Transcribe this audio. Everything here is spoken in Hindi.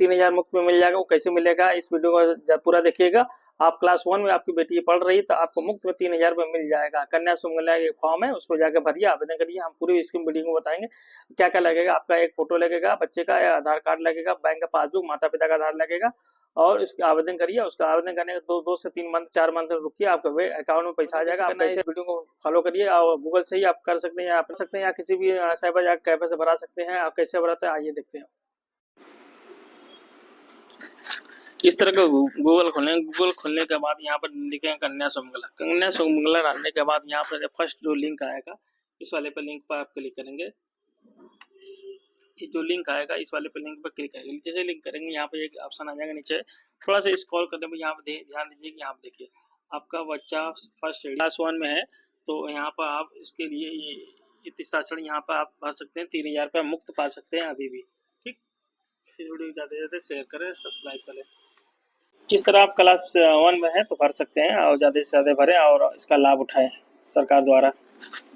3000 मुफ्त में मिल जाएगा। वो कैसे मिलेगा, इस वीडियो को पूरा देखिएगा। आप क्लास 1 में आपकी बेटी पढ़ रही है तो आपको मुफ्त में 3000 रुपये मिल जाएगा। कन्या सुमंगला एक फॉर्म है, उसको जाकर भरिए, आवेदन करिए। हम पूरी इसकी वीडियो में बताएंगे क्या क्या लगेगा। आपका एक फोटो लगेगा बच्चे का, या आधार कार्ड लगेगा, बैंक का पासबुक, माता पिता का आधार लगेगा, और इसका आवेदन करिए। उसका आवेदन करने के 2 से 3 मंथ 4 मंथ रुकिए, आपके अकाउंट में पैसा आ जाएगा। आप इस वीडियो को फॉलो करिए और गूगल से ही आप कर सकते हैं, या आप कर सकते हैं, या किसी भी साइबर या कैफे से भरा सकते हैं। आप कैसे भराते हैं आइए देखते हैं। इस तरह का गूगल खोलें। गूगल खोलने के बाद यहाँ पर लिखें कन्या सुमंगला। कन्या सुमंगला डालने के बाद यहाँ पर फर्स्ट जो लिंक आएगा, इस वाले पे लिंक पर आप क्लिक करेंगे। ये जो लिंक आएगा इस वाले पे लिंक पर क्लिक करेंगे। जैसे लिंक करेंगे यहाँ पे एक ऑप्शन आ जाएगा नीचे, थोड़ा सा स्क्रॉल करने पर यहाँ पे ध्यान दीजिए कि यहाँ पे देखिए आपका बच्चा फर्स्ट क्लास 1 में है, तो यहाँ पर आप इसके लिए ये तीसरा यहाँ पर आप भर सकते हैं। 3000 रुपये मुफ्त पा सकते हैं अभी भी। ठीक, इस वीडियो को ज़्यादा से ज़्यादा शेयर करें, सब्सक्राइब करें। इस तरह आप क्लास 1 में हैं तो भर सकते हैं, और ज़्यादा से ज़्यादा भरें और इसका लाभ उठाएं सरकार द्वारा।